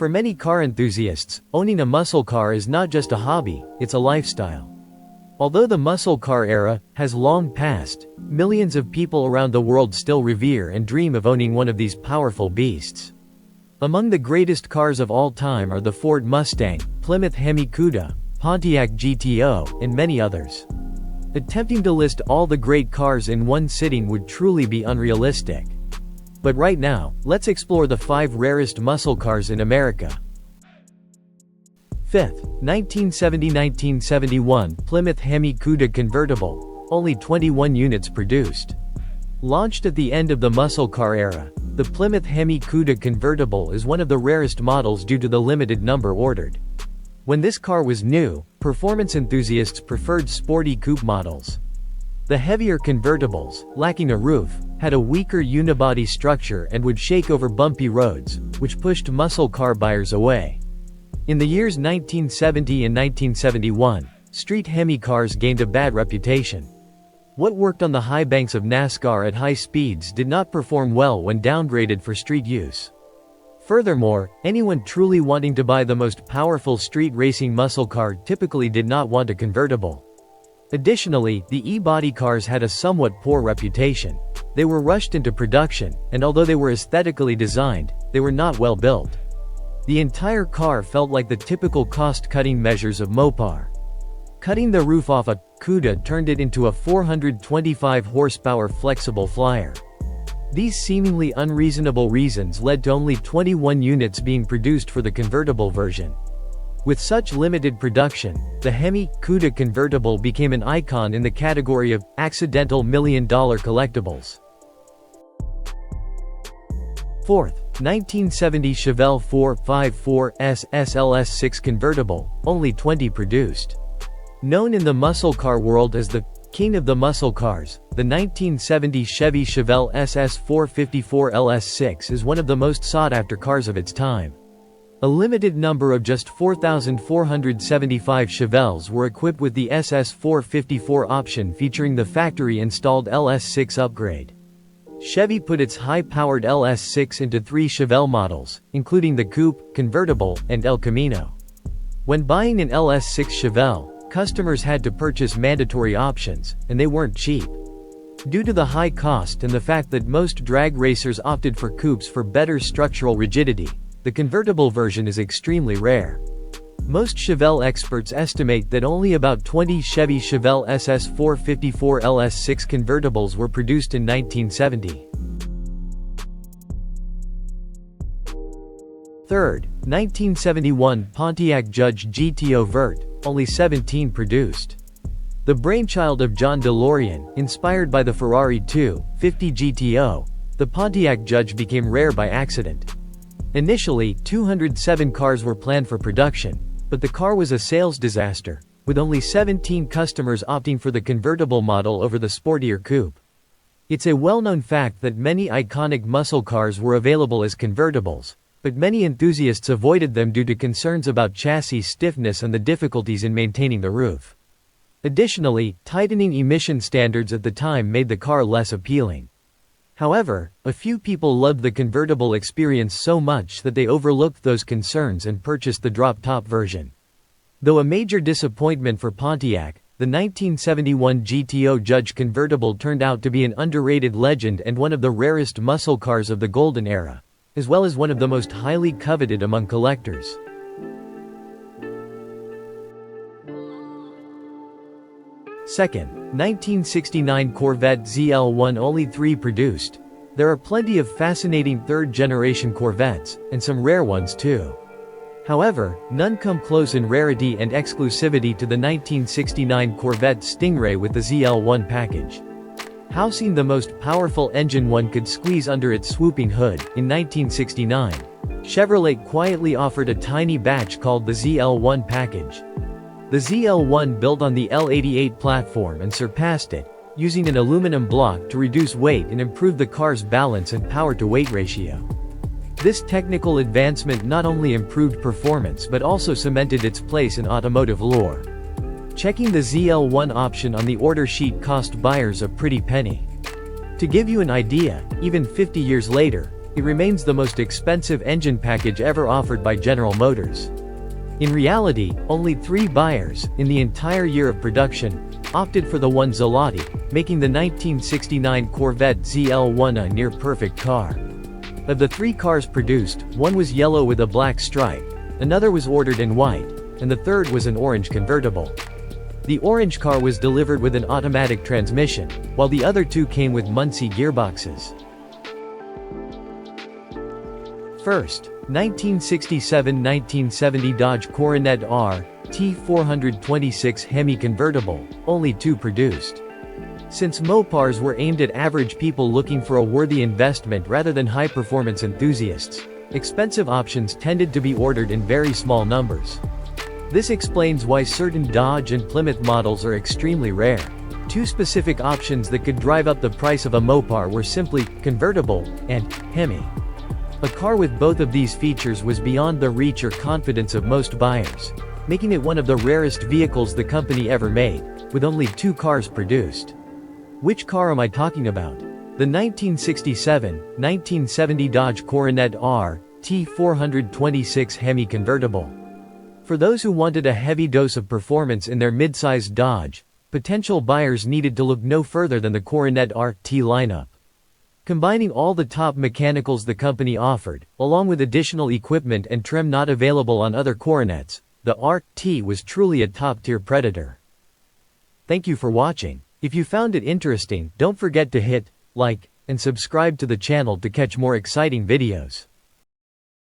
For many car enthusiasts, owning a muscle car is not just a hobby, it's a lifestyle. Although the muscle car era has long passed, millions of people around the world still revere and dream of owning one of these powerful beasts. Among the greatest cars of all time are the Ford Mustang, Plymouth Hemi Cuda, Pontiac GTO, and many others. Attempting to list all the great cars in one sitting would truly be unrealistic. But right now, let's explore the 5 rarest muscle cars in America. 5th, 1970–1971 Plymouth Hemi Cuda Convertible, only 21 units produced. Launched at the end of the muscle car era, the Plymouth Hemi Cuda Convertible is one of the rarest models due to the limited number ordered. When this car was new, performance enthusiasts preferred sporty coupe models. The heavier convertibles, lacking a roof, had a weaker unibody structure and would shake over bumpy roads, which pushed muscle car buyers away. In the years 1970 and 1971, street Hemi cars gained a bad reputation. What worked on the high banks of NASCAR at high speeds did not perform well when downgraded for street use. Furthermore, anyone truly wanting to buy the most powerful street racing muscle car typically did not want a convertible. Additionally, the E-body cars had a somewhat poor reputation. They were rushed into production, and although they were aesthetically designed, they were not well built. The entire car felt like the typical cost-cutting measures of Mopar. Cutting the roof off a Cuda turned it into a 425 horsepower flexible flyer. These seemingly unreasonable reasons led to only 21 units being produced for the convertible version. With such limited production, the Hemi Cuda Convertible became an icon in the category of accidental million-dollar collectibles. 4th, 1970 Chevelle 454 SS LS6 Convertible, only 20 produced. Known in the muscle car world as the king of the muscle cars, the 1970 Chevy Chevelle SS 454 LS6 is one of the most sought-after cars of its time. A limited number of just 4,475 Chevelles were equipped with the SS 454 option featuring the factory-installed LS6 upgrade. Chevy put its high-powered LS6 into 3 Chevelle models, including the Coupe, Convertible, and El Camino. When buying an LS6 Chevelle, customers had to purchase mandatory options, and they weren't cheap. Due to the high cost and the fact that most drag racers opted for coupes for better structural rigidity, the convertible version is extremely rare. Most Chevelle experts estimate that only about 20 Chevy Chevelle SS 454 LS6 convertibles were produced in 1970. 3rd, 1971 Pontiac Judge GTO Vert, only 17 produced. The brainchild of John DeLorean, inspired by the Ferrari 250 GTO, the Pontiac Judge became rare by accident. Initially, 207 cars were planned for production, but the car was a sales disaster, with only 17 customers opting for the convertible model over the sportier coupe. It's a well-known fact that many iconic muscle cars were available as convertibles, but many enthusiasts avoided them due to concerns about chassis stiffness and the difficulties in maintaining the roof. Additionally, tightening emission standards at the time made the car less appealing. However, a few people loved the convertible experience so much that they overlooked those concerns and purchased the drop-top version. Though a major disappointment for Pontiac, the 1971 GTO Judge convertible turned out to be an underrated legend and one of the rarest muscle cars of the golden era, as well as one of the most highly coveted among collectors. 2nd, 1969 Corvette ZL-1 only 3 produced. There are plenty of fascinating third-generation Corvettes, and some rare ones too. However, none come close in rarity and exclusivity to the 1969 Corvette Stingray with the ZL-1 package. Housing the most powerful engine one could squeeze under its swooping hood, in 1969, Chevrolet quietly offered a tiny batch called the ZL-1 package. The ZL-1 built on the L88 platform and surpassed it, using an aluminum block to reduce weight and improve the car's balance and power-to-weight ratio. This technical advancement not only improved performance but also cemented its place in automotive lore. Checking the ZL-1 option on the order sheet cost buyers a pretty penny. To give you an idea, even 50 years later, it remains the most expensive engine package ever offered by General Motors. In reality, only 3 buyers, in the entire year of production, opted for the one Zloty, making the 1969 Corvette ZL-1 a near-perfect car. Of the 3 cars produced, one was yellow with a black stripe, another was ordered in white, and the third was an orange convertible. The orange car was delivered with an automatic transmission, while the other 2 came with Muncie gearboxes. First, 1967-1970 Dodge Coronet RT426 Hemi convertible, only 2 produced. Since Mopars were aimed at average people looking for a worthy investment rather than high-performance enthusiasts, expensive options tended to be ordered in very small numbers. This explains why certain Dodge and Plymouth models are extremely rare. 2 specific options that could drive up the price of a Mopar were simply convertible and Hemi. A car with both of these features was beyond the reach or confidence of most buyers, making it one of the rarest vehicles the company ever made, with only 2 cars produced. Which car am I talking about? The 1967-1970 Dodge Coronet RT426 Hemi convertible. For those who wanted a heavy dose of performance in their mid-sized Dodge, potential buyers needed to look no further than the Coronet RT lineup. Combining all the top mechanicals the company offered, along with additional equipment and trim not available on other Coronets, the RT was truly a top-tier predator. Thank you for watching. If you found it interesting, don't forget to hit like and subscribe to the channel to catch more exciting videos.